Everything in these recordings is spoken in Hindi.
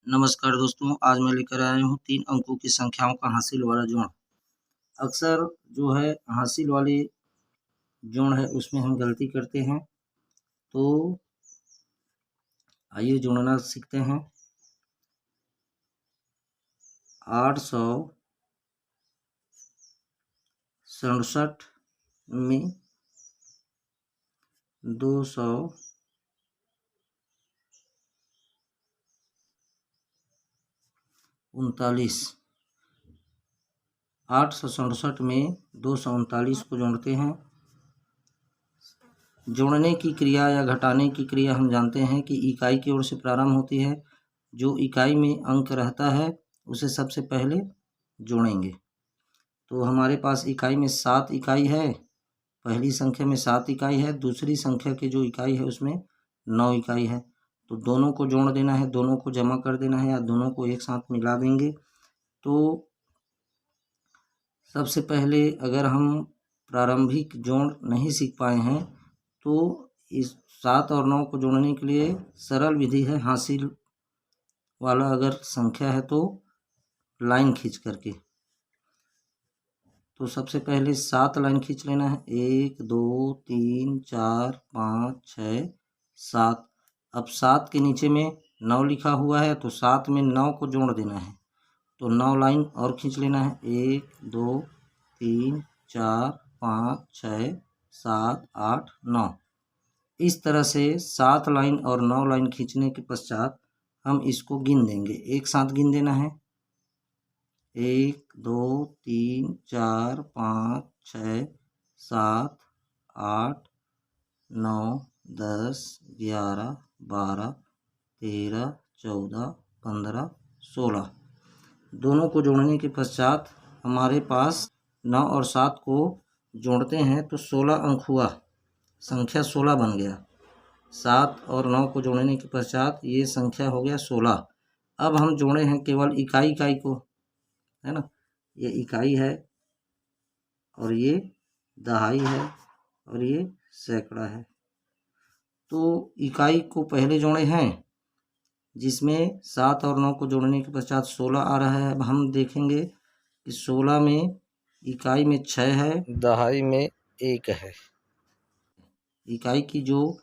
नमस्कार दोस्तों, आज मैं लेकर आया हूँ 3 अंकों की संख्याओं का हासिल वाला जोड़। अक्सर जो है हासिल वाले जोड़ है उसमें हम गलती करते हैं, तो आइए जोड़ना सीखते हैं। 867 में 239, 867 में 239 को जोड़ते हैं। जोड़ने की क्रिया या घटाने की क्रिया हम जानते हैं कि इकाई की ओर से प्रारंभ होती है। जो इकाई में अंक रहता है उसे सबसे पहले जोड़ेंगे। तो हमारे पास इकाई में 7 इकाई है, पहली संख्या में 7 इकाई है, दूसरी संख्या की जो इकाई है उसमें 9 इकाई है। तो दोनों को जोड़ देना है, दोनों को जमा कर देना है या दोनों को एक साथ मिला देंगे। तो सबसे पहले अगर हम प्रारंभिक जोड़ नहीं सीख पाए हैं तो इस 7 और 9 को जोड़ने के लिए सरल विधि है। हासिल वाला अगर संख्या है तो लाइन खींच करके, तो सबसे पहले 7 लाइन खींच लेना है। 1 2 3 4 5 6 7। अब 7 के नीचे में 9 लिखा हुआ है तो 7 में 9 को जोड़ देना है, तो 9 लाइन और खींच लेना है। 1 2 3 4 5 6 7 8 9। इस तरह से 7 लाइन और 9 लाइन खींचने के पश्चात हम इसको गिन देंगे। एक साथ गिन देना है। 1 2 3 4 5 6 7 8 9 10 11 12 13 14 15 16। दोनों को जोड़ने के पश्चात हमारे पास 9 और 7 को जोड़ते हैं तो 16 अंक हुआ, संख्या 16 बन गया। 7 और 9 को जोड़ने के पश्चात ये संख्या हो गया 16। अब हम जोड़े हैं केवल इकाई इकाई को, है ना। ये इकाई है और ये दहाई है और ये सैकड़ा है। तो इकाई को पहले जोड़े हैं जिसमें 7 और 9 को जोड़ने के पश्चात 16 आ रहा है। अब हम देखेंगे कि 16 में इकाई में 6 है, दहाई में 1 है। इकाई की जो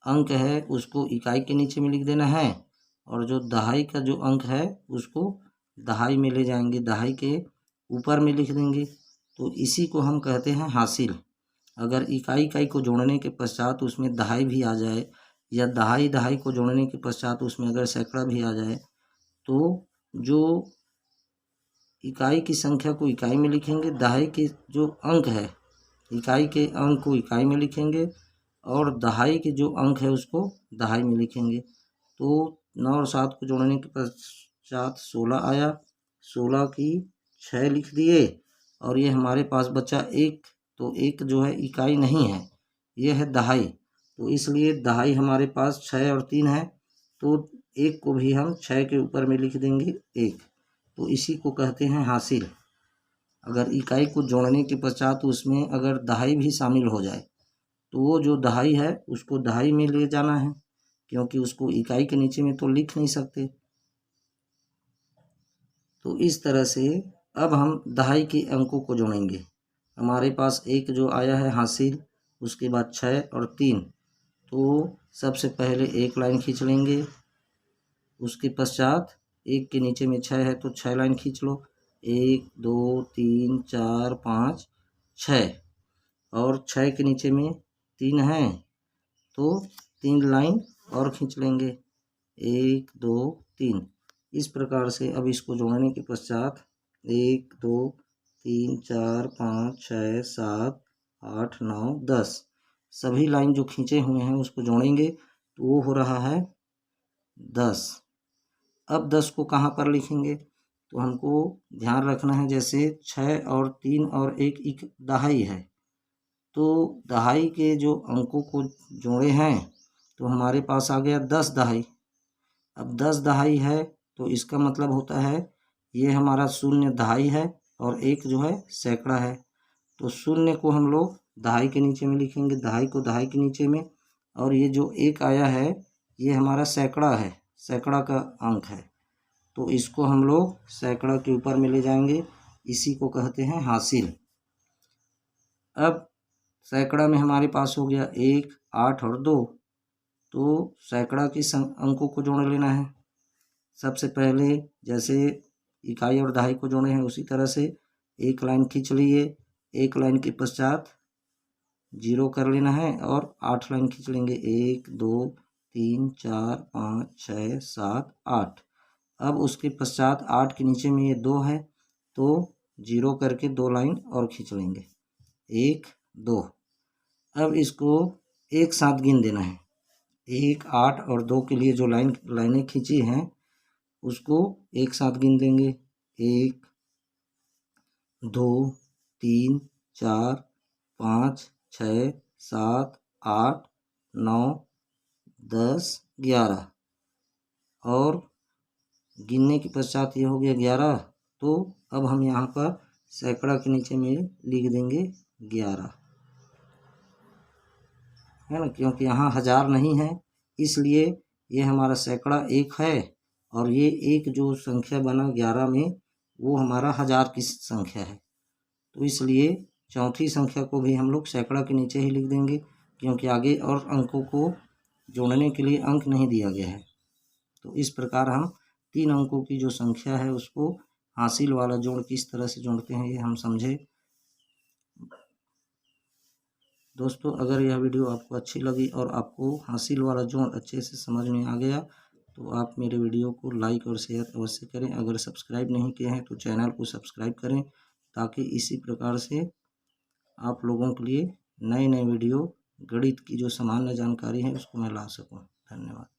अंक है उसको इकाई के नीचे में लिख देना है और जो दहाई का जो अंक है उसको दहाई में ले जाएंगे, दहाई के ऊपर में लिख देंगे। तो इसी को हम कहते हैं हासिल। अगर इकाई इकाई को जोड़ने के पश्चात उसमें दहाई भी आ जाए या दहाई दहाई को जोड़ने के पश्चात उसमें अगर सैकड़ा भी आ जाए तो जो इकाई की संख्या को इकाई में लिखेंगे, दहाई के जो अंक है इकाई के अंक को इकाई में लिखेंगे और दहाई के जो अंक है उसको दहाई में लिखेंगे। तो 9 और 7 को जोड़ने के पश्चात 16 आया, 16 की 6 लिख दिए और ये हमारे पास बचा 1। तो 1 जो है इकाई नहीं है, ये है दहाई। तो इसलिए दहाई हमारे पास 6 और 3 है, तो 1 को भी हम 6 के ऊपर में लिख देंगे 1। तो इसी को कहते हैं हासिल। अगर इकाई को जोड़ने के पश्चात उसमें अगर दहाई भी शामिल हो जाए तो वो जो दहाई है उसको दहाई में ले जाना है, क्योंकि उसको इकाई के नीचे में तो लिख नहीं सकते। तो इस तरह से अब हम दहाई के अंकों को जोड़ेंगे। हमारे पास 1 जो आया है हासिल, उसके बाद 6 और 3। तो सबसे पहले 1 लाइन खींच लेंगे, उसके पश्चात 1 के नीचे में 6 है तो 6 लाइन खींच लो। 1 2 3 4 5 6 और 6 के नीचे में 3 है तो 3 लाइन और खींच लेंगे। 1 2 3। इस प्रकार से अब इसको जोड़ने के पश्चात 1 2 3 4 5 6 7 8 9 10 सभी लाइन जो खींचे हुए हैं उसको जोड़ेंगे तो वो हो रहा है 10। अब 10 को कहाँ पर लिखेंगे तो हमको ध्यान रखना है, जैसे 6 और 3 और 1 दहाई है, तो दहाई के जो अंकों को जोड़े हैं तो हमारे पास आ गया 10 दहाई। अब 10 दहाई है तो इसका मतलब होता है ये हमारा 0 दहाई है और 1 जो है सैकड़ा है। तो 0 को हम लोग दहाई के नीचे में लिखेंगे, दहाई को दहाई के नीचे में, और ये जो 1 आया है ये हमारा सैकड़ा है, सैकड़ा का अंक है। तो इसको हम लोग सैकड़ा के ऊपर में ले जाएंगे, इसी को कहते हैं हासिल। अब सैकड़ा में हमारे पास हो गया 1, 8 और 2, तो सैकड़ा के अंकों को जोड़ लेना है। सबसे पहले जैसे इकाई और दहाई को जोड़े हैं उसी तरह से एक लाइन खींच लिए, एक लाइन के पश्चात 0 कर लेना है और 8 लाइन खींच लेंगे, 1 2 3 4 5 6 7 8। अब उसके पश्चात 8 के नीचे में ये 2 है तो 0 करके 2 लाइन और खींच लेंगे, 1 2। अब इसको एक साथ गिन देना है, 1 8 और 2 के लिए जो लाइनें खींची हैं उसको एक साथ गिन देंगे, 1 2 3 4 5 6 7 8 9 10 11 और गिनने के पश्चात ये हो गया 11। तो अब हम यहाँ पर सैकड़ा के नीचे में लिख देंगे 11, है ना, क्योंकि यहाँ 1000 नहीं है इसलिए ये हमारा सैकड़ा 1 है और ये एक जो संख्या बना 11 में वो हमारा 1000 की संख्या है। तो इसलिए चौथी संख्या को भी हम लोग सैकड़ा के नीचे ही लिख देंगे, क्योंकि आगे और अंकों को जोड़ने के लिए अंक नहीं दिया गया है। तो इस प्रकार हम 3 अंकों की जो संख्या है उसको हासिल वाला जोड़ किस तरह से जोड़ते हैं ये हम समझे। दोस्तों अगर यह वीडियो आपको अच्छी लगी और आपको हासिल वाला जोड़ अच्छे से समझ में आ गया तो आप मेरे वीडियो को लाइक और शेयर अवश्य करें। अगर सब्सक्राइब नहीं किए हैं तो चैनल को सब्सक्राइब करें ताकि इसी प्रकार से आप लोगों के लिए नए नए वीडियो गणित की जो सामान्य जानकारी है उसको मैं ला सकूं। धन्यवाद।